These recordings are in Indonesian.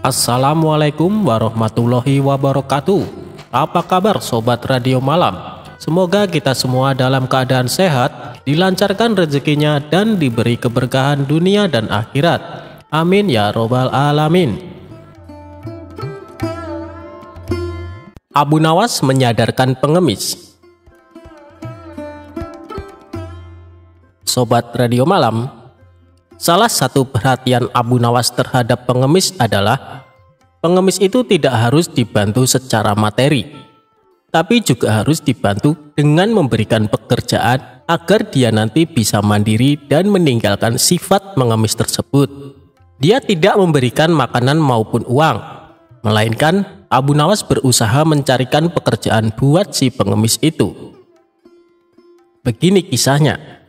Assalamualaikum warahmatullahi wabarakatuh. Apa kabar Sobat Radio Malam? Semoga kita semua dalam keadaan sehat, dilancarkan rezekinya dan diberi keberkahan dunia dan akhirat. Amin ya robbal alamin. Abu Nawas menyadarkan pengemis. Sobat Radio Malam, salah satu perhatian Abu Nawas terhadap pengemis adalah pengemis itu tidak harus dibantu secara materi, tapi juga harus dibantu dengan memberikan pekerjaan agar dia nanti bisa mandiri dan meninggalkan sifat mengemis tersebut. Dia tidak memberikan makanan maupun uang, melainkan Abu Nawas berusaha mencarikan pekerjaan buat si pengemis itu. Begini kisahnya.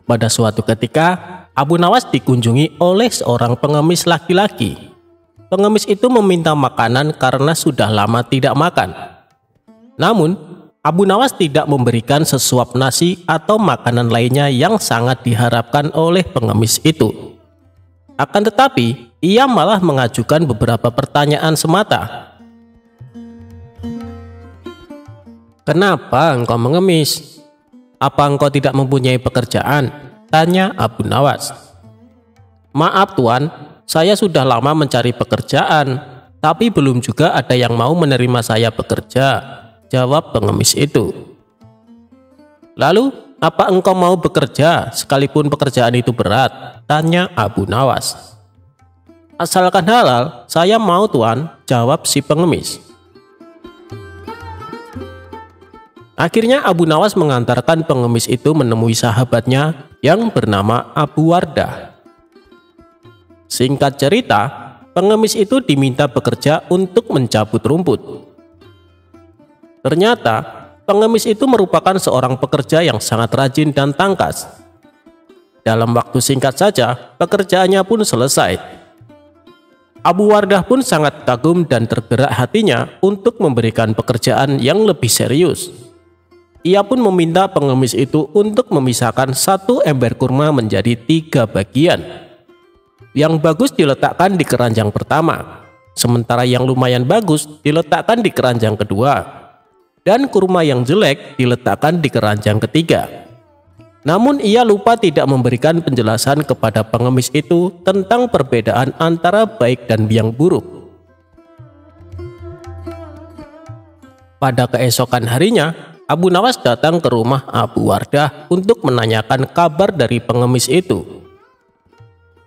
Pada suatu ketika, Abu Nawas dikunjungi oleh seorang pengemis laki-laki. Pengemis itu meminta makanan karena sudah lama tidak makan. Namun, Abu Nawas tidak memberikan sesuap nasi atau makanan lainnya yang sangat diharapkan oleh pengemis itu. Akan tetapi, ia malah mengajukan beberapa pertanyaan semata. "Kenapa engkau mengemis? Apa engkau tidak mempunyai pekerjaan?" tanya Abu Nawas. "Maaf Tuan, saya sudah lama mencari pekerjaan, tapi belum juga ada yang mau menerima saya bekerja," jawab pengemis itu. "Lalu, apa engkau mau bekerja sekalipun pekerjaan itu berat?" tanya Abu Nawas. "Asalkan halal, saya mau Tuan," jawab si pengemis. Akhirnya Abu Nawas mengantarkan pengemis itu menemui sahabatnya yang bernama Abu Wardah. Singkat cerita, pengemis itu diminta bekerja untuk mencabut rumput. Ternyata, pengemis itu merupakan seorang pekerja yang sangat rajin dan tangkas. Dalam waktu singkat saja, pekerjaannya pun selesai. Abu Wardah pun sangat kagum dan tergerak hatinya untuk memberikan pekerjaan yang lebih serius. Ia pun meminta pengemis itu untuk memisahkan satu ember kurma menjadi 3 bagian. Yang bagus diletakkan di keranjang pertama, sementara yang lumayan bagus diletakkan di keranjang kedua, dan kurma yang jelek diletakkan di keranjang ketiga. Namun ia lupa tidak memberikan penjelasan kepada pengemis itu tentang perbedaan antara baik dan yang buruk. Pada keesokan harinya, Abu Nawas datang ke rumah Abu Wardah untuk menanyakan kabar dari pengemis itu.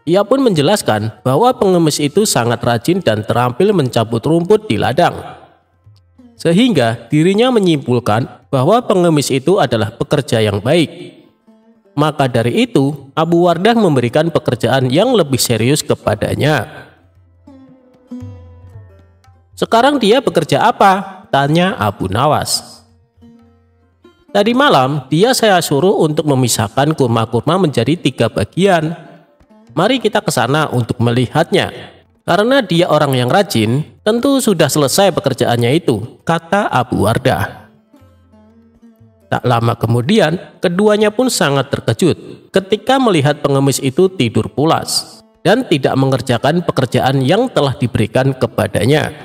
Ia pun menjelaskan bahwa pengemis itu sangat rajin dan terampil mencabut rumput di ladang. Sehingga dirinya menyimpulkan bahwa pengemis itu adalah pekerja yang baik. Maka dari itu, Abu Wardah memberikan pekerjaan yang lebih serius kepadanya. "Sekarang dia bekerja apa?" tanya Abu Nawas. "Tadi malam dia saya suruh untuk memisahkan kurma-kurma menjadi 3 bagian. Mari kita ke sana untuk melihatnya. Karena dia orang yang rajin, tentu sudah selesai pekerjaannya itu," kata Abu Wardah. Tak lama kemudian, keduanya pun sangat terkejut ketika melihat pengemis itu tidur pulas dan tidak mengerjakan pekerjaan yang telah diberikan kepadanya.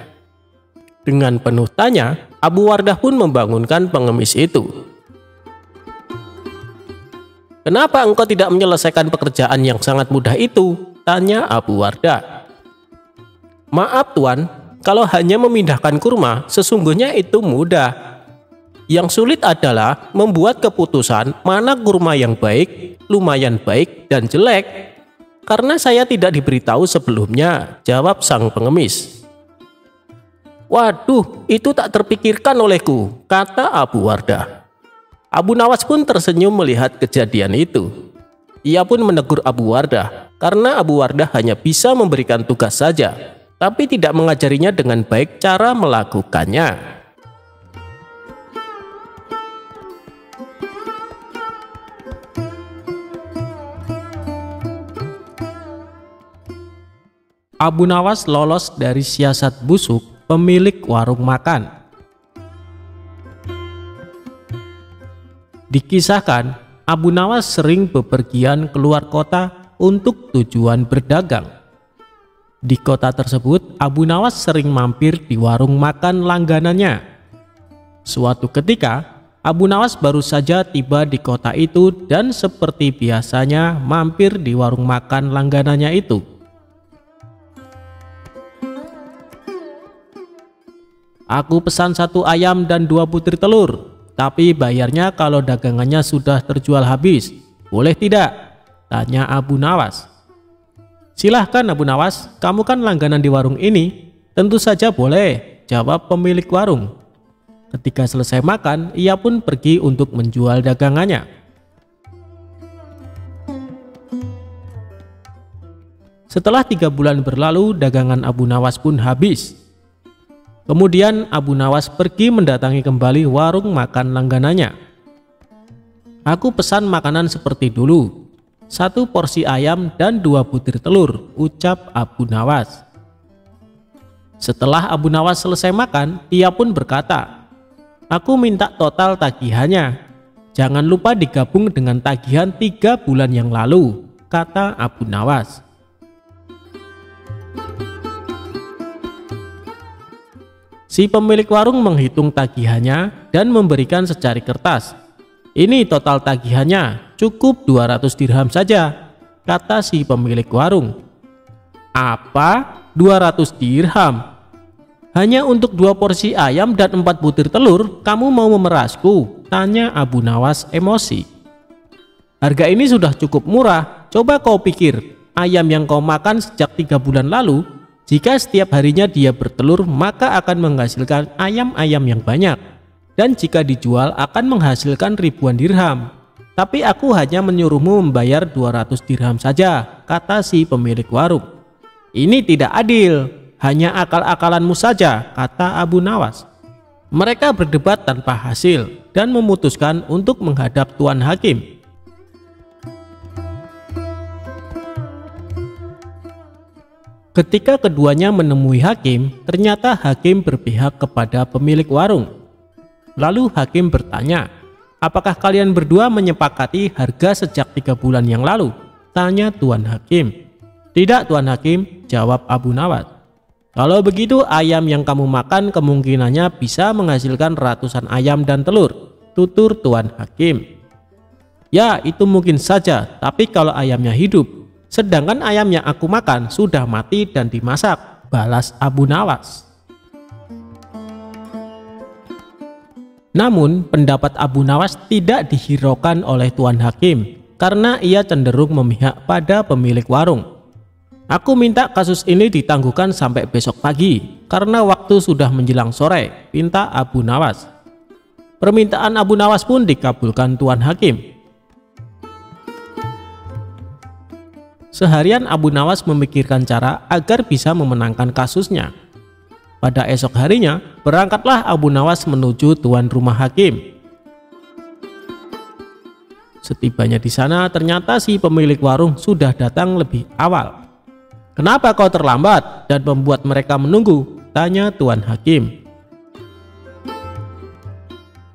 Dengan penuh tanya, Abu Wardah pun membangunkan pengemis itu. "Kenapa engkau tidak menyelesaikan pekerjaan yang sangat mudah itu?" tanya Abu Wardah. "Maaf Tuan, kalau hanya memindahkan kurma, sesungguhnya itu mudah. Yang sulit adalah membuat keputusan mana kurma yang baik, lumayan baik, dan jelek. Karena saya tidak diberitahu sebelumnya," jawab sang pengemis. "Waduh, itu tak terpikirkan olehku," kata Abu Wardah. Abu Nawas pun tersenyum melihat kejadian itu. Ia pun menegur Abu Wardah karena Abu Wardah hanya bisa memberikan tugas saja, tapi tidak mengajarinya dengan baik cara melakukannya. Abu Nawas lolos dari siasat busuk pemilik warung makan. Dikisahkan, Abu Nawas sering bepergian keluar kota untuk tujuan berdagang. Di kota tersebut, Abu Nawas sering mampir di warung makan langganannya. Suatu ketika, Abu Nawas baru saja tiba di kota itu dan seperti biasanya mampir di warung makan langganannya itu. Aku pesan 1 ayam dan 2 butir telur, tapi bayarnya kalau dagangannya sudah terjual habis. Boleh tidak? Tanya Abu Nawas. Silahkan Abu Nawas, kamu kan langganan di warung ini. Tentu saja boleh, jawab pemilik warung. Ketika selesai makan, ia pun pergi untuk menjual dagangannya. Setelah 3 bulan berlalu, dagangan Abu Nawas pun habis. Kemudian Abu Nawas pergi mendatangi kembali warung makan langganannya. Aku pesan makanan seperti dulu. 1 porsi ayam dan 2 butir telur, ucap Abu Nawas. Setelah Abu Nawas selesai makan, ia pun berkata, aku minta total tagihannya. Jangan lupa digabung dengan tagihan 3 bulan yang lalu, kata Abu Nawas. Si pemilik warung menghitung tagihannya dan memberikan secari kertas. Ini total tagihannya, cukup 200 dirham saja, kata si pemilik warung. Apa? 200 dirham? Hanya untuk 2 porsi ayam dan 4 butir telur, kamu mau memerasku? Tanya Abu Nawas emosi. Harga ini sudah cukup murah, coba kau pikir, ayam yang kau makan sejak 3 bulan lalu, jika setiap harinya dia bertelur, maka akan menghasilkan ayam-ayam yang banyak. Dan jika dijual akan menghasilkan ribuan dirham. Tapi aku hanya menyuruhmu membayar 200 dirham saja, kata si pemilik warung. Ini tidak adil, hanya akal-akalanmu saja, kata Abu Nawas. Mereka berdebat tanpa hasil dan memutuskan untuk menghadap Tuan Hakim. Ketika keduanya menemui Hakim, ternyata Hakim berpihak kepada pemilik warung. Lalu Hakim bertanya, apakah kalian berdua menyepakati harga sejak 3 bulan yang lalu? Tanya Tuan Hakim. Tidak Tuan Hakim, jawab Abu Nawas. Kalau begitu ayam yang kamu makan kemungkinannya bisa menghasilkan ratusan ayam dan telur, tutur Tuan Hakim. Ya itu mungkin saja, tapi kalau ayamnya hidup, sedangkan ayam yang aku makan sudah mati dan dimasak, balas Abu Nawas. Namun pendapat Abu Nawas tidak dihiraukan oleh Tuan Hakim karena ia cenderung memihak pada pemilik warung. Aku minta kasus ini ditangguhkan sampai besok pagi karena waktu sudah menjelang sore, pinta Abu Nawas. Permintaan Abu Nawas pun dikabulkan Tuan Hakim. Seharian Abu Nawas memikirkan cara agar bisa memenangkan kasusnya. Pada esok harinya, berangkatlah Abu Nawas menuju tuan rumah Hakim. Setibanya di sana, ternyata si pemilik warung sudah datang lebih awal. Kenapa kau terlambat dan membuat mereka menunggu? Tanya Tuan Hakim.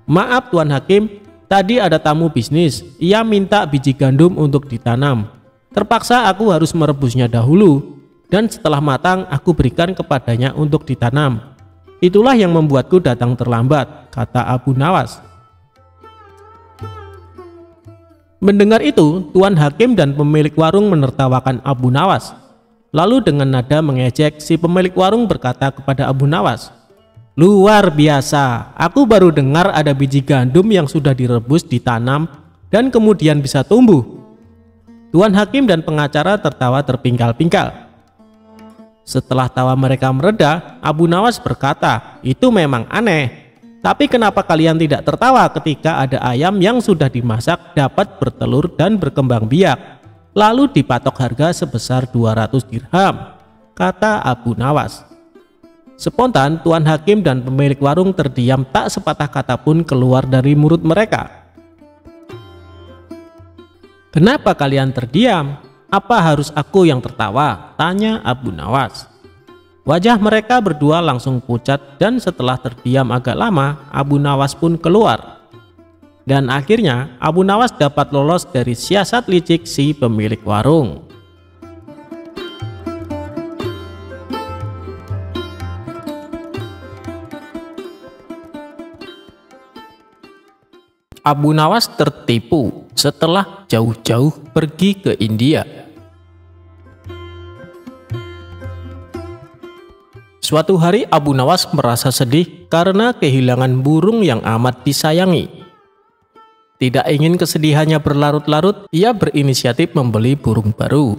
Maaf Tuan Hakim, tadi ada tamu bisnis. Ia minta biji gandum untuk ditanam. Terpaksa aku harus merebusnya dahulu. Dan setelah matang aku berikan kepadanya untuk ditanam. Itulah yang membuatku datang terlambat, kata Abu Nawas. Mendengar itu, Tuan Hakim dan pemilik warung menertawakan Abu Nawas. Lalu dengan nada mengejek, si pemilik warung berkata kepada Abu Nawas, luar biasa, aku baru dengar ada biji gandum yang sudah direbus, ditanam, dan kemudian bisa tumbuh. Tuan Hakim dan pengacara tertawa terpingkal-pingkal. Setelah tawa mereka mereda, Abu Nawas berkata, itu memang aneh. Tapi kenapa kalian tidak tertawa ketika ada ayam yang sudah dimasak dapat bertelur dan berkembang biak, lalu dipatok harga sebesar 200 dirham, kata Abu Nawas. Spontan Tuan Hakim dan pemilik warung terdiam, tak sepatah kata pun keluar dari mulut mereka. Kenapa kalian terdiam? Apa harus aku yang tertawa? Tanya Abu Nawas. Wajah mereka berdua langsung pucat dan setelah terdiam agak lama, Abu Nawas pun keluar. Dan akhirnya Abu Nawas dapat lolos dari siasat licik si pemilik warung. Abu Nawas tertipu setelah jauh-jauh pergi ke India. Suatu hari Abu Nawas merasa sedih karena kehilangan burung yang amat disayangi. Tidak ingin kesedihannya berlarut-larut, ia berinisiatif membeli burung baru.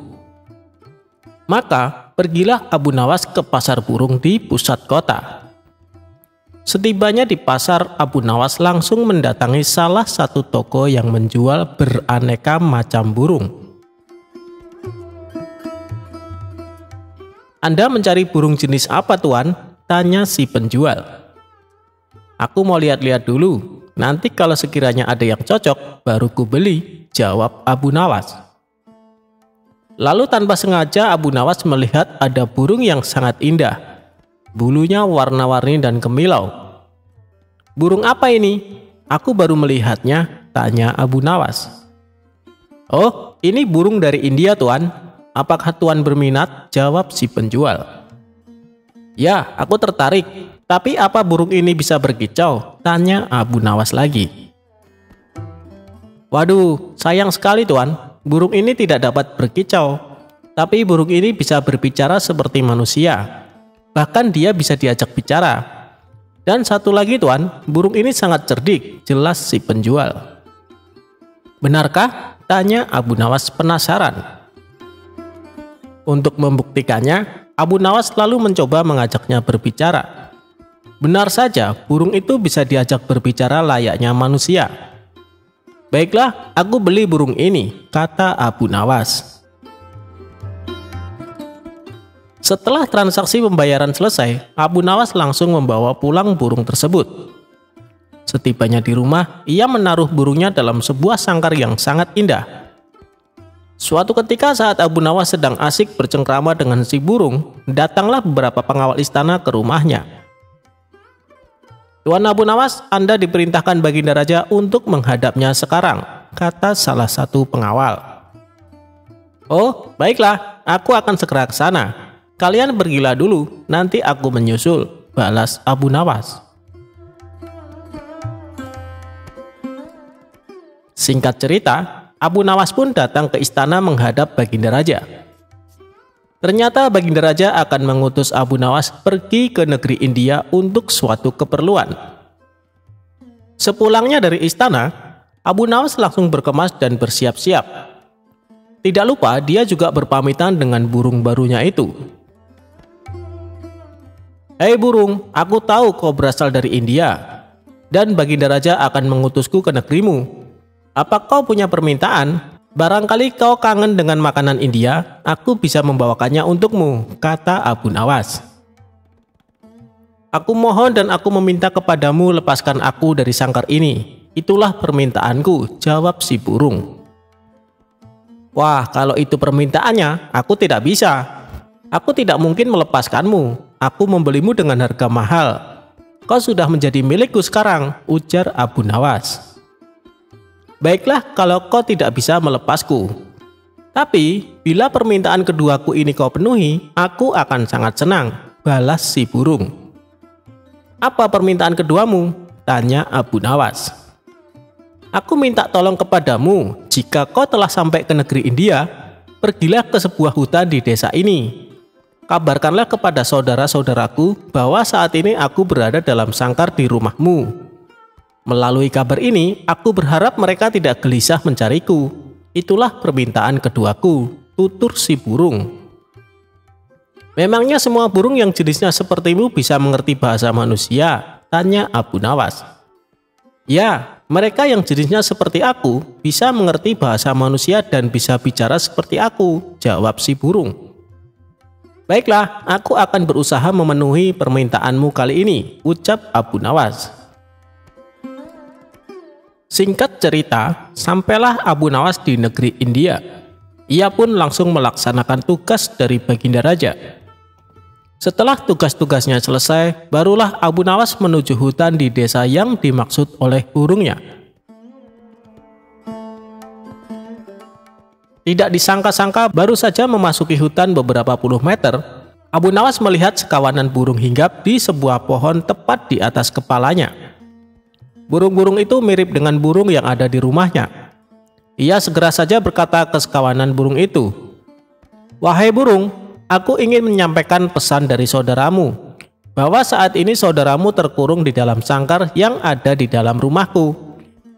Maka pergilah Abu Nawas ke pasar burung di pusat kota. Setibanya di pasar, Abu Nawas langsung mendatangi salah satu toko yang menjual beraneka macam burung. "Anda mencari burung jenis apa, Tuan?" tanya si penjual. "Aku mau lihat-lihat dulu. Nanti kalau sekiranya ada yang cocok, baru ku beli," jawab Abu Nawas. Lalu tanpa sengaja Abu Nawas melihat ada burung yang sangat indah. Bulunya warna-warni dan kemilau. "Burung apa ini? Aku baru melihatnya," tanya Abu Nawas. "Oh, ini burung dari India, Tuan. Apakah Tuan berminat?" jawab si penjual. "Ya, aku tertarik. Tapi apa burung ini bisa berkicau?" tanya Abu Nawas lagi. "Waduh, sayang sekali, Tuan. Burung ini tidak dapat berkicau. Tapi burung ini bisa berbicara seperti manusia. Bahkan dia bisa diajak bicara. Dan satu lagi, Tuan, burung ini sangat cerdik," jelas si penjual. "Benarkah?" tanya Abu Nawas penasaran. Untuk membuktikannya, Abu Nawas lalu mencoba mengajaknya berbicara. Benar saja, burung itu bisa diajak berbicara layaknya manusia. "Baiklah, aku beli burung ini," kata Abu Nawas. Setelah transaksi pembayaran selesai, Abu Nawas langsung membawa pulang burung tersebut. Setibanya di rumah, ia menaruh burungnya dalam sebuah sangkar yang sangat indah. Suatu ketika saat Abu Nawas sedang asik bercengkrama dengan si burung, datanglah beberapa pengawal istana ke rumahnya. "Tuan Abu Nawas, Anda diperintahkan Baginda Raja untuk menghadapnya sekarang," kata salah satu pengawal. "Oh, baiklah, aku akan segera ke sana. Kalian pergilah dulu, nanti aku menyusul," balas Abu Nawas. Singkat cerita, Abu Nawas pun datang ke istana menghadap Baginda Raja. Ternyata Baginda Raja akan mengutus Abu Nawas pergi ke negeri India untuk suatu keperluan. Sepulangnya dari istana, Abu Nawas langsung berkemas dan bersiap-siap. Tidak lupa dia juga berpamitan dengan burung barunya itu. "Hei burung, aku tahu kau berasal dari India, dan Baginda Raja akan mengutusku ke negerimu. Apa kau punya permintaan? Barangkali kau kangen dengan makanan India, aku bisa membawakannya untukmu," kata Abu Nawas. "Aku mohon dan aku meminta kepadamu, lepaskan aku dari sangkar ini. Itulah permintaanku," jawab si burung. "Wah, kalau itu permintaannya, aku tidak bisa. Aku tidak mungkin melepaskanmu. Aku membelimu dengan harga mahal. Kau sudah menjadi milikku sekarang," ujar Abu Nawas. "Baiklah kalau kau tidak bisa melepasku. Tapi bila permintaan keduaku ini kau penuhi, aku akan sangat senang," balas si burung. "Apa permintaan keduamu?" tanya Abu Nawas. "Aku minta tolong kepadamu, jika kau telah sampai ke negeri India, pergilah ke sebuah hutan di desa ini. Kabarkanlah kepada saudara-saudaraku bahwa saat ini aku berada dalam sangkar di rumahmu. Melalui kabar ini, aku berharap mereka tidak gelisah mencariku. Itulah permintaan keduaku," tutur si burung. "Memangnya semua burung yang jenisnya sepertimu bisa mengerti bahasa manusia?" tanya Abu Nawas. "Ya, mereka yang jenisnya seperti aku bisa mengerti bahasa manusia dan bisa bicara seperti aku," jawab si burung. "Baiklah, aku akan berusaha memenuhi permintaanmu kali ini," ucap Abu Nawas. Singkat cerita, sampailah Abu Nawas di negeri India. Ia pun langsung melaksanakan tugas dari Baginda Raja. Setelah tugas-tugasnya selesai, barulah Abu Nawas menuju hutan di desa yang dimaksud oleh burungnya. Tidak disangka-sangka, baru saja memasuki hutan beberapa puluh meter, Abu Nawas melihat sekawanan burung hinggap di sebuah pohon tepat di atas kepalanya. Burung-burung itu mirip dengan burung yang ada di rumahnya. Ia segera saja berkata ke sekawanan burung itu, "Wahai burung, aku ingin menyampaikan pesan dari saudaramu, bahwa saat ini saudaramu terkurung di dalam sangkar yang ada di dalam rumahku.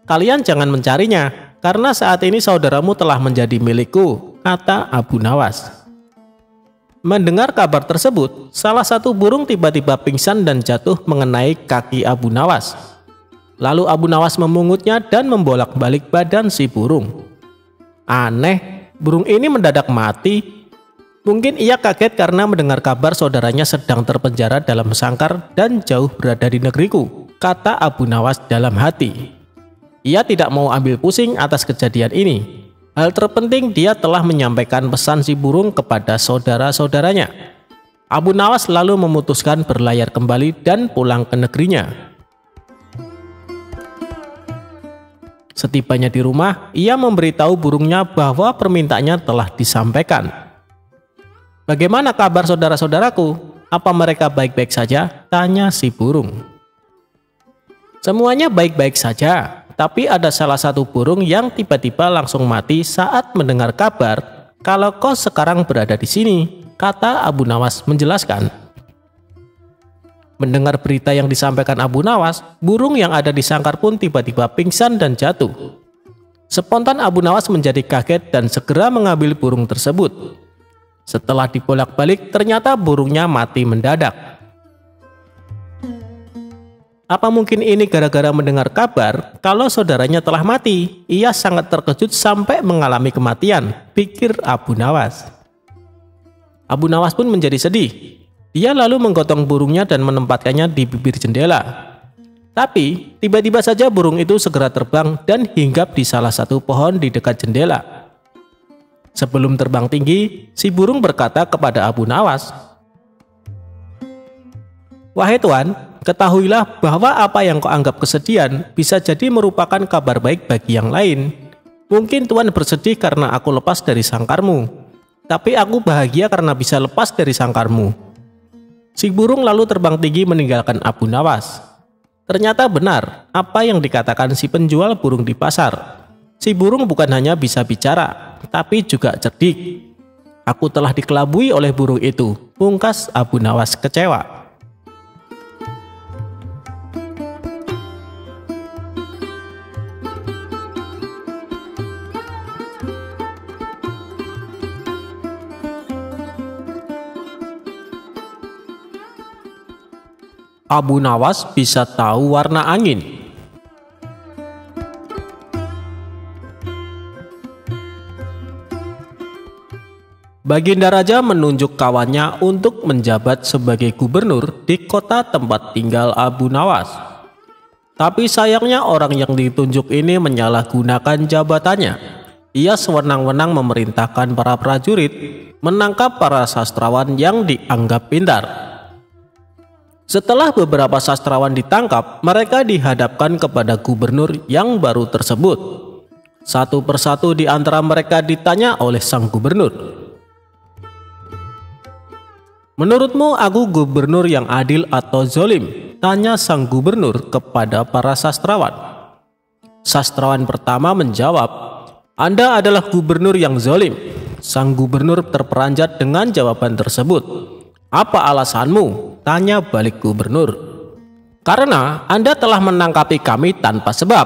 Kalian jangan mencarinya, karena saat ini saudaramu telah menjadi milikku," kata Abu Nawas. Mendengar kabar tersebut, salah satu burung tiba-tiba pingsan dan jatuh mengenai kaki Abu Nawas. Lalu Abu Nawas memungutnya dan membolak-balik badan si burung. Aneh, burung ini mendadak mati. Mungkin ia kaget karena mendengar kabar saudaranya sedang terpenjara dalam sangkar dan jauh berada di negeriku, kata Abu Nawas dalam hati. Ia tidak mau ambil pusing atas kejadian ini. Hal terpenting, dia telah menyampaikan pesan si burung kepada saudara-saudaranya. Abu Nawas lalu memutuskan berlayar kembali dan pulang ke negerinya. Setibanya di rumah, ia memberitahu burungnya bahwa permintaannya telah disampaikan. "Bagaimana kabar saudara-saudaraku? Apa mereka baik-baik saja?" tanya si burung. "Semuanya baik-baik saja. Tapi ada salah satu burung yang tiba-tiba langsung mati saat mendengar kabar kalau kau sekarang berada di sini," kata Abu Nawas menjelaskan. Mendengar berita yang disampaikan Abu Nawas, burung yang ada di sangkar pun tiba-tiba pingsan dan jatuh. Spontan Abu Nawas menjadi kaget dan segera mengambil burung tersebut. Setelah dibolak-balik, ternyata burungnya mati mendadak. Apa mungkin ini gara-gara mendengar kabar kalau saudaranya telah mati? Ia sangat terkejut sampai mengalami kematian, pikir Abu Nawas. Abu Nawas pun menjadi sedih. Dia lalu menggotong burungnya dan menempatkannya di bibir jendela. Tapi tiba-tiba saja burung itu segera terbang dan hinggap di salah satu pohon di dekat jendela. Sebelum terbang tinggi, si burung berkata kepada Abu Nawas, "Wahai Tuan, ketahuilah bahwa apa yang kau anggap kesedihan bisa jadi merupakan kabar baik bagi yang lain. Mungkin Tuan bersedih karena aku lepas dari sangkarmu, tapi aku bahagia karena bisa lepas dari sangkarmu." Si burung lalu terbang tinggi meninggalkan Abu Nawas. Ternyata benar apa yang dikatakan si penjual burung di pasar. Si burung bukan hanya bisa bicara, tapi juga cerdik. "Aku telah dikelabui oleh burung itu," pungkas Abu Nawas kecewa. Abu Nawas bisa tahu warna angin. Baginda Raja menunjuk kawannya untuk menjabat sebagai gubernur di kota tempat tinggal Abu Nawas. Tapi sayangnya orang yang ditunjuk ini menyalahgunakan jabatannya. Ia sewenang-wenang memerintahkan para prajurit menangkap para sastrawan yang dianggap pintar. Setelah beberapa sastrawan ditangkap, mereka dihadapkan kepada gubernur yang baru tersebut. Satu persatu di antara mereka ditanya oleh sang gubernur, "Menurutmu aku gubernur yang adil atau zolim?" tanya sang gubernur kepada para sastrawan. Sastrawan pertama menjawab, "Anda adalah gubernur yang zolim." Sang gubernur terperanjat dengan jawaban tersebut. "Apa alasanmu?" tanya balik gubernur. "Karena Anda telah menangkapi kami tanpa sebab."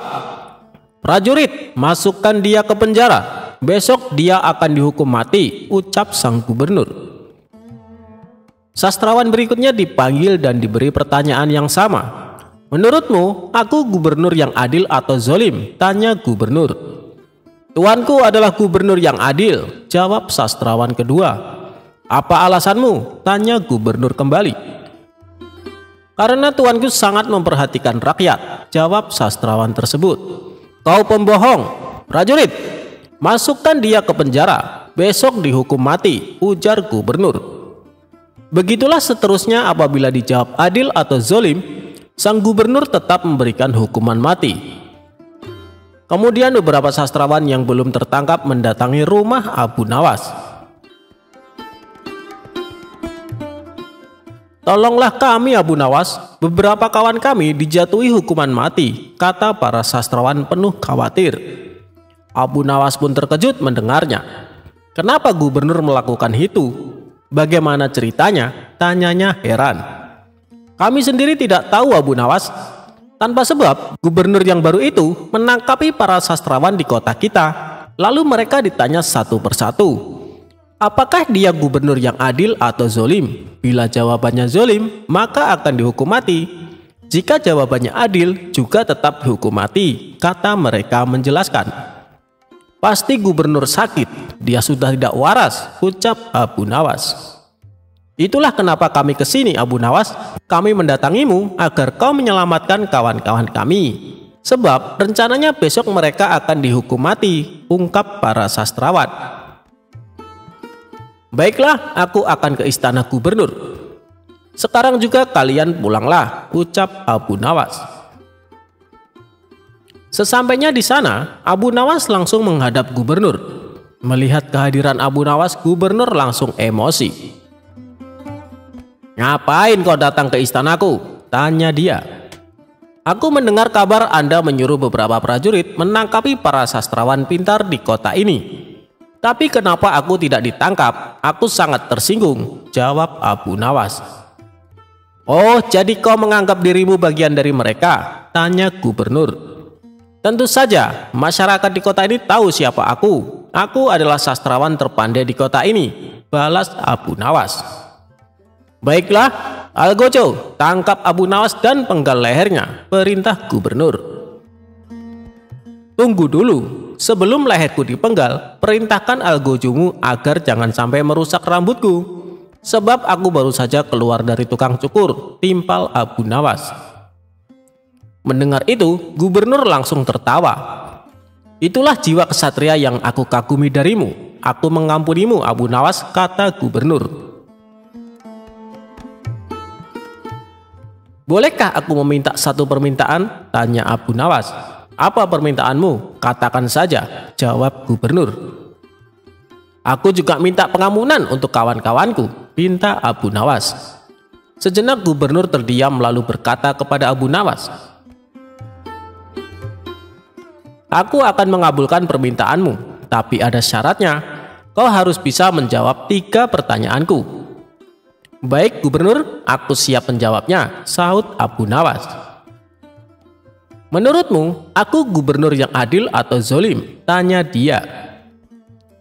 "Prajurit, masukkan dia ke penjara. Besok dia akan dihukum mati," ucap sang gubernur. Sastrawan berikutnya dipanggil dan diberi pertanyaan yang sama. "Menurutmu, aku gubernur yang adil atau zolim?" tanya gubernur. "Tuanku adalah gubernur yang adil," jawab sastrawan kedua. "Apa alasanmu?" tanya gubernur kembali. "Karena tuanku sangat memperhatikan rakyat," jawab sastrawan tersebut. "Kau pembohong. Prajurit, masukkan dia ke penjara. Besok dihukum mati," ujar gubernur. Begitulah seterusnya. Apabila dijawab adil atau zolim, sang gubernur tetap memberikan hukuman mati. Kemudian beberapa sastrawan yang belum tertangkap mendatangi rumah Abu Nawas. "Tolonglah kami Abu Nawas, beberapa kawan kami dijatuhi hukuman mati," kata para sastrawan penuh khawatir. Abu Nawas pun terkejut mendengarnya. "Kenapa gubernur melakukan itu? Bagaimana ceritanya?" tanyanya heran. "Kami sendiri tidak tahu Abu Nawas. Tanpa sebab, gubernur yang baru itu menangkapi para sastrawan di kota kita. Lalu mereka ditanya satu persatu, apakah dia gubernur yang adil atau zolim? Bila jawabannya zolim, maka akan dihukum mati. Jika jawabannya adil, juga tetap dihukum mati," kata mereka menjelaskan. "Pasti gubernur sakit, dia sudah tidak waras," ucap Abu Nawas. "Itulah kenapa kami ke sini Abu Nawas. Kami mendatangimu agar kau menyelamatkan kawan-kawan kami. Sebab rencananya besok mereka akan dihukum mati," ungkap para sastrawan. "Baiklah, aku akan ke istana gubernur. Sekarang juga kalian pulanglah," ucap Abu Nawas. Sesampainya di sana, Abu Nawas langsung menghadap gubernur. Melihat kehadiran Abu Nawas, gubernur langsung emosi. "Ngapain kau datang ke istanaku?" tanya dia. "Aku mendengar kabar Anda menyuruh beberapa prajurit menangkapi para sastrawan pintar di kota ini. Tapi kenapa aku tidak ditangkap? Aku sangat tersinggung," jawab Abu Nawas. "Oh, jadi kau menganggap dirimu bagian dari mereka?" tanya gubernur. "Tentu saja, masyarakat di kota ini tahu siapa aku. Aku adalah sastrawan terpandai di kota ini," balas Abu Nawas. "Baiklah, Algojo, tangkap Abu Nawas dan penggal lehernya," perintah gubernur. "Tunggu dulu, sebelum leherku dipenggal, perintahkan Algojomu agar jangan sampai merusak rambutku. Sebab aku baru saja keluar dari tukang cukur," timpal Abu Nawas. Mendengar itu, gubernur langsung tertawa. "Itulah jiwa kesatria yang aku kagumi darimu. Aku mengampunimu Abu Nawas," kata gubernur. "Bolehkah aku meminta satu permintaan?" tanya Abu Nawas. "Apa permintaanmu? Katakan saja," jawab gubernur. "Aku juga minta pengampunan untuk kawan-kawanku," pinta Abu Nawas. Sejenak gubernur terdiam lalu berkata kepada Abu Nawas, "Aku akan mengabulkan permintaanmu, tapi ada syaratnya. Kau harus bisa menjawab 3 pertanyaanku." "Baik gubernur, aku siap menjawabnya," sahut Abu Nawas. "Menurutmu, aku gubernur yang adil atau zolim?" tanya dia.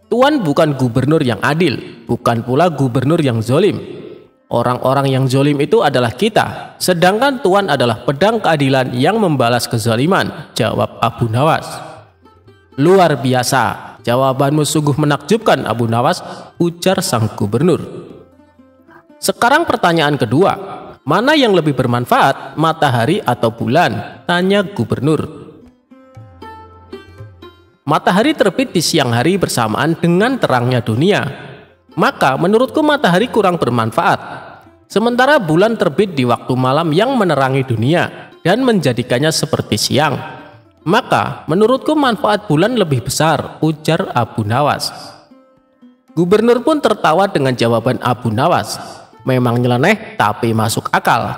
"Tuan bukan gubernur yang adil, bukan pula gubernur yang zolim. Orang-orang yang zolim itu adalah kita, sedangkan Tuan adalah pedang keadilan yang membalas kezaliman," jawab Abu Nawas. "Luar biasa, jawabanmu sungguh menakjubkan Abu Nawas," ujar sang gubernur. "Sekarang pertanyaan kedua, mana yang lebih bermanfaat, matahari atau bulan?" tanya gubernur. "Matahari terbit di siang hari bersamaan dengan terangnya dunia. Maka menurutku matahari kurang bermanfaat. Sementara bulan terbit di waktu malam yang menerangi dunia dan menjadikannya seperti siang. Maka menurutku manfaat bulan lebih besar," ujar Abu Nawas. Gubernur pun tertawa dengan jawaban Abu Nawas. Memang nyeleneh tapi masuk akal.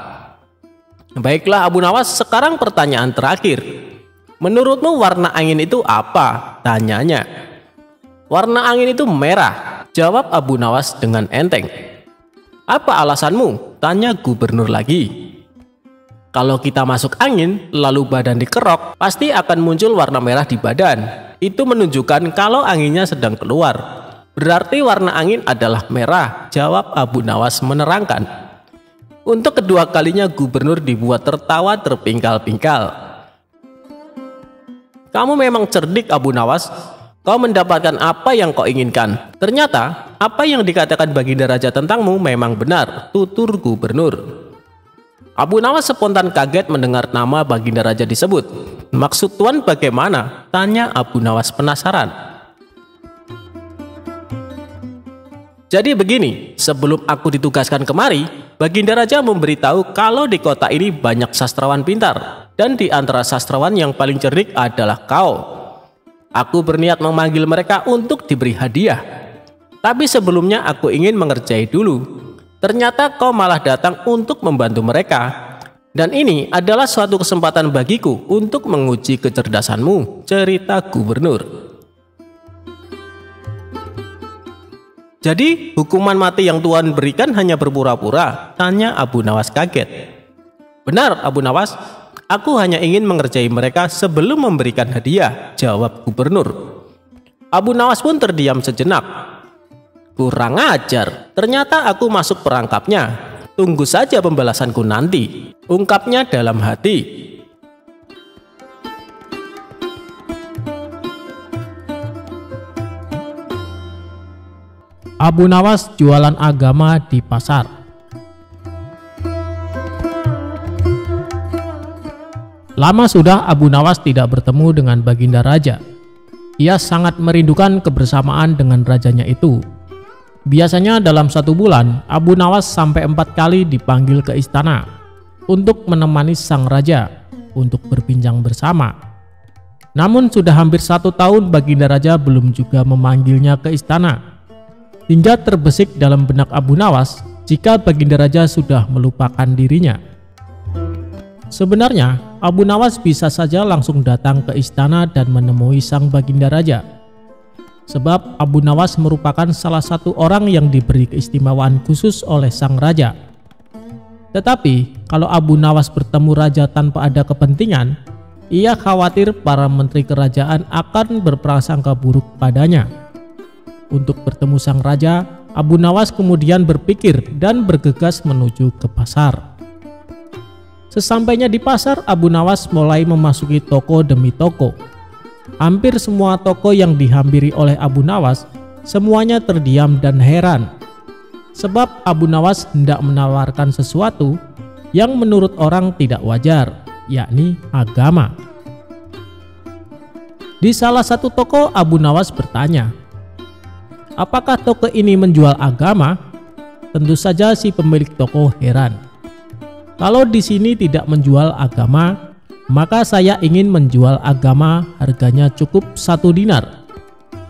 "Baiklah Abu Nawas, sekarang pertanyaan terakhir. Menurutmu warna angin itu apa?" tanyanya. "Warna angin itu merah," jawab Abu Nawas dengan enteng. "Apa alasanmu?" tanya gubernur lagi. "Kalau kita masuk angin lalu badan dikerok, pasti akan muncul warna merah di badan. Itu menunjukkan kalau anginnya sedang keluar. Berarti warna angin adalah merah," jawab Abu Nawas menerangkan. Untuk kedua kalinya gubernur dibuat tertawa terpingkal-pingkal. "Kamu memang cerdik Abu Nawas. Kau mendapatkan apa yang kau inginkan. Ternyata apa yang dikatakan Baginda Raja tentangmu memang benar," tutur gubernur. Abu Nawas spontan kaget mendengar nama Baginda Raja disebut. "Maksud Tuan bagaimana?" tanya Abu Nawas penasaran. "Jadi begini, sebelum aku ditugaskan kemari, Baginda Raja memberitahu kalau di kota ini banyak sastrawan pintar, dan di antara sastrawan yang paling cerdik adalah kau. Aku berniat memanggil mereka untuk diberi hadiah. Tapi sebelumnya aku ingin mengerjai dulu. Ternyata kau malah datang untuk membantu mereka. Dan ini adalah suatu kesempatan bagiku untuk menguji kecerdasanmu, cerita gubernur. Jadi hukuman mati yang Tuhan berikan hanya berpura-pura? Tanya Abu Nawas kaget. Benar Abu Nawas, aku hanya ingin mengerjai mereka sebelum memberikan hadiah, jawab gubernur. Abu Nawas pun terdiam sejenak. Kurang ajar, ternyata aku masuk perangkapnya. Tunggu saja pembalasanku nanti, ungkapnya dalam hati. Abu Nawas jualan agama di pasar. Lama sudah Abu Nawas tidak bertemu dengan Baginda Raja. Ia sangat merindukan kebersamaan dengan rajanya itu. Biasanya dalam 1 bulan, Abu Nawas sampai 4 kali dipanggil ke istana untuk menemani sang raja untuk berbincang bersama. Namun sudah hampir 1 tahun Baginda Raja belum juga memanggilnya ke istana. Hingga terbesit dalam benak Abu Nawas jika Baginda Raja sudah melupakan dirinya. Sebenarnya Abu Nawas bisa saja langsung datang ke istana dan menemui sang Baginda Raja. Sebab Abu Nawas merupakan salah satu orang yang diberi keistimewaan khusus oleh sang raja. Tetapi kalau Abu Nawas bertemu raja tanpa ada kepentingan, ia khawatir para menteri kerajaan akan berprasangka buruk padanya. Untuk bertemu sang raja, Abu Nawas kemudian berpikir dan bergegas menuju ke pasar. Sesampainya di pasar, Abu Nawas mulai memasuki toko demi toko. Hampir semua toko yang dihampiri oleh Abu Nawas, semuanya terdiam dan heran. Sebab Abu Nawas hendak menawarkan sesuatu yang menurut orang tidak wajar, yakni agama. Di salah satu toko, Abu Nawas bertanya, apakah toko ini menjual agama? Tentu saja si pemilik toko heran. Kalau di sini tidak menjual agama, maka saya ingin menjual agama, harganya cukup 1 dinar.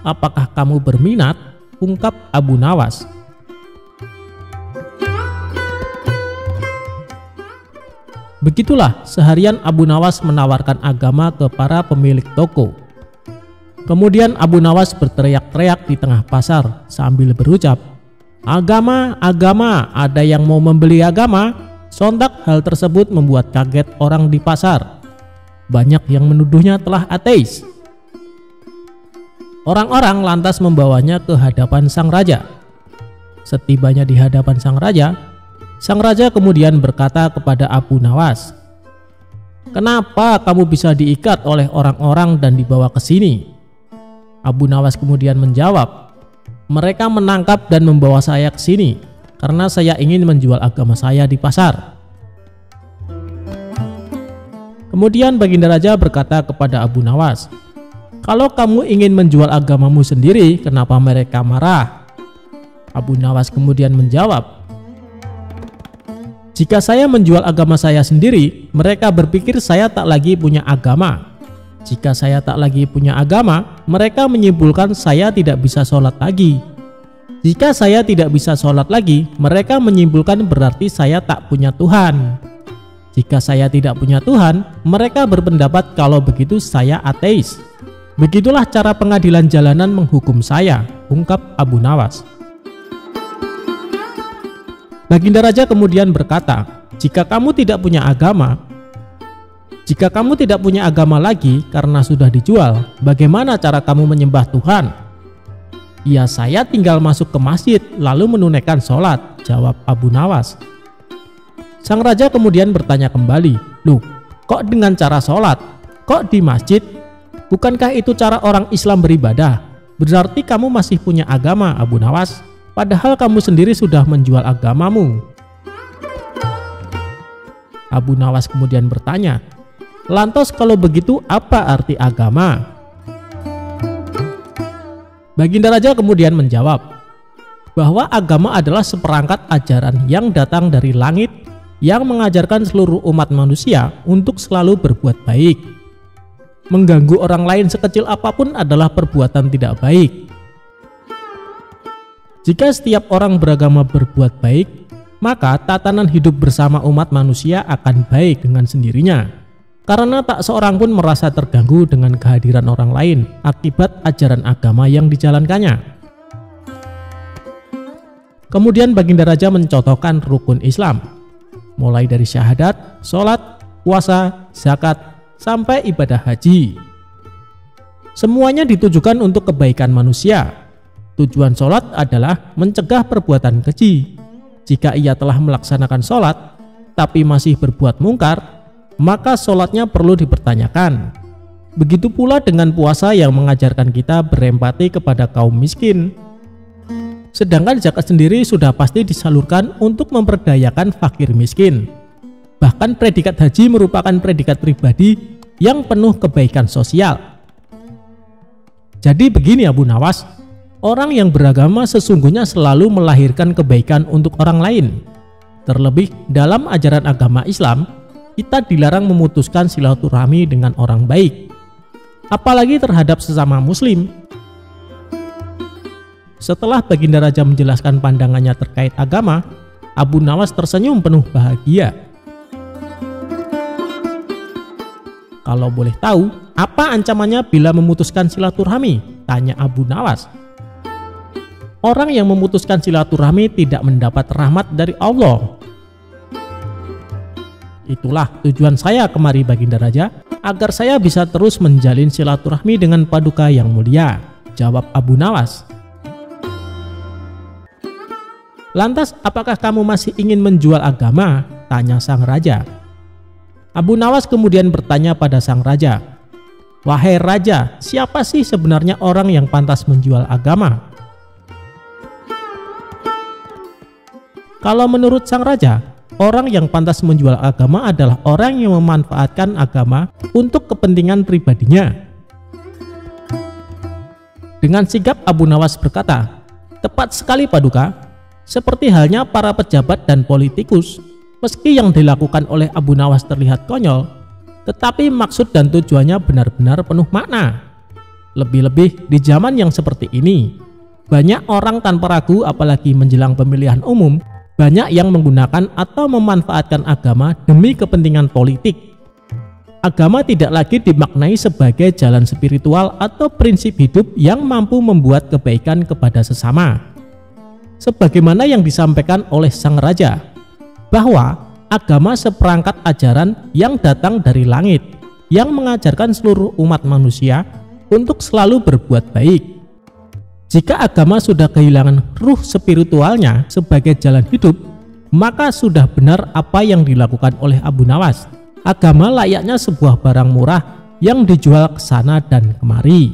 Apakah kamu berminat? Ungkap Abu Nawas. Begitulah seharian Abu Nawas menawarkan agama ke para pemilik toko. Kemudian Abu Nawas berteriak-teriak di tengah pasar sambil berucap, agama, agama, ada yang mau membeli agama? Sontak hal tersebut membuat kaget orang di pasar. Banyak yang menuduhnya telah ateis. Orang-orang lantas membawanya ke hadapan sang raja. Setibanya di hadapan sang raja kemudian berkata kepada Abu Nawas, kenapa kamu bisa diikat oleh orang-orang dan dibawa ke sini? Abu Nawas kemudian menjawab, mereka menangkap dan membawa saya ke sini karena saya ingin menjual agama saya di pasar. Kemudian Baginda Raja berkata kepada Abu Nawas, kalau kamu ingin menjual agamamu sendiri, kenapa mereka marah? Abu Nawas kemudian menjawab, jika saya menjual agama saya sendiri, mereka berpikir saya tak lagi punya agama. Jika saya tak lagi punya agama, mereka menyimpulkan saya tidak bisa sholat lagi. Jika saya tidak bisa sholat lagi, mereka menyimpulkan berarti saya tak punya Tuhan. Jika saya tidak punya Tuhan, mereka berpendapat kalau begitu saya ateis. Begitulah cara pengadilan jalanan menghukum saya, ungkap Abu Nawas. Baginda Raja kemudian berkata, jika kamu tidak punya agama lagi karena sudah dijual, bagaimana cara kamu menyembah Tuhan? Ya, saya tinggal masuk ke masjid lalu menunaikan sholat, jawab Abu Nawas. Sang raja kemudian bertanya kembali, loh, kok dengan cara sholat? Kok di masjid? Bukankah itu cara orang Islam beribadah? Berarti kamu masih punya agama, Abu Nawas. Padahal kamu sendiri sudah menjual agamamu. Abu Nawas kemudian bertanya, lantas kalau begitu apa arti agama? Baginda Raja kemudian menjawab, bahwa agama adalah seperangkat ajaran yang datang dari langit yang mengajarkan seluruh umat manusia untuk selalu berbuat baik. Mengganggu orang lain sekecil apapun adalah perbuatan tidak baik. Jika setiap orang beragama berbuat baik, maka tatanan hidup bersama umat manusia akan baik dengan sendirinya, karena tak seorang pun merasa terganggu dengan kehadiran orang lain akibat ajaran agama yang dijalankannya. Kemudian Baginda Raja mencontohkan rukun Islam, mulai dari syahadat, sholat, puasa, zakat, sampai ibadah haji. Semuanya ditujukan untuk kebaikan manusia. Tujuan sholat adalah mencegah perbuatan keji. Jika ia telah melaksanakan sholat, tapi masih berbuat mungkar, maka sholatnya perlu dipertanyakan. Begitu pula dengan puasa yang mengajarkan kita berempati kepada kaum miskin. Sedangkan zakat sendiri sudah pasti disalurkan untuk memperdayakan fakir miskin. Bahkan predikat haji merupakan predikat pribadi yang penuh kebaikan sosial. Jadi begini Abu Nawas, orang yang beragama sesungguhnya selalu melahirkan kebaikan untuk orang lain. Terlebih dalam ajaran agama Islam, kita dilarang memutuskan silaturahmi dengan orang baik, apalagi terhadap sesama muslim. Setelah Baginda Raja menjelaskan pandangannya terkait agama, Abu Nawas tersenyum penuh bahagia. Kalau boleh tahu, apa ancamannya bila memutuskan silaturahmi? Tanya Abu Nawas. Orang yang memutuskan silaturahmi tidak mendapat rahmat dari Allah. Itulah tujuan saya kemari Baginda Raja, agar saya bisa terus menjalin silaturahmi dengan Paduka yang mulia, jawab Abu Nawas. Lantas apakah kamu masih ingin menjual agama? Tanya sang raja. Abu Nawas kemudian bertanya pada sang raja, wahai raja, siapa sih sebenarnya orang yang pantas menjual agama? Kalau menurut sang raja, orang yang pantas menjual agama adalah orang yang memanfaatkan agama untuk kepentingan pribadinya. Dengan sigap Abu Nawas berkata, tepat sekali Paduka. Seperti halnya para pejabat dan politikus, meski yang dilakukan oleh Abu Nawas terlihat konyol, tetapi maksud dan tujuannya benar-benar penuh makna. Lebih-lebih di zaman yang seperti ini, banyak orang tanpa ragu apalagi menjelang pemilihan umum, banyak yang menggunakan atau memanfaatkan agama demi kepentingan politik. Agama tidak lagi dimaknai sebagai jalan spiritual atau prinsip hidup yang mampu membuat kebaikan kepada sesama. Sebagaimana yang disampaikan oleh sang raja, bahwa agama seperangkat ajaran yang datang dari langit, yang mengajarkan seluruh umat manusia untuk selalu berbuat baik. Jika agama sudah kehilangan ruh spiritualnya sebagai jalan hidup, maka sudah benar apa yang dilakukan oleh Abu Nawas. Agama layaknya sebuah barang murah yang dijual ke sana dan kemari.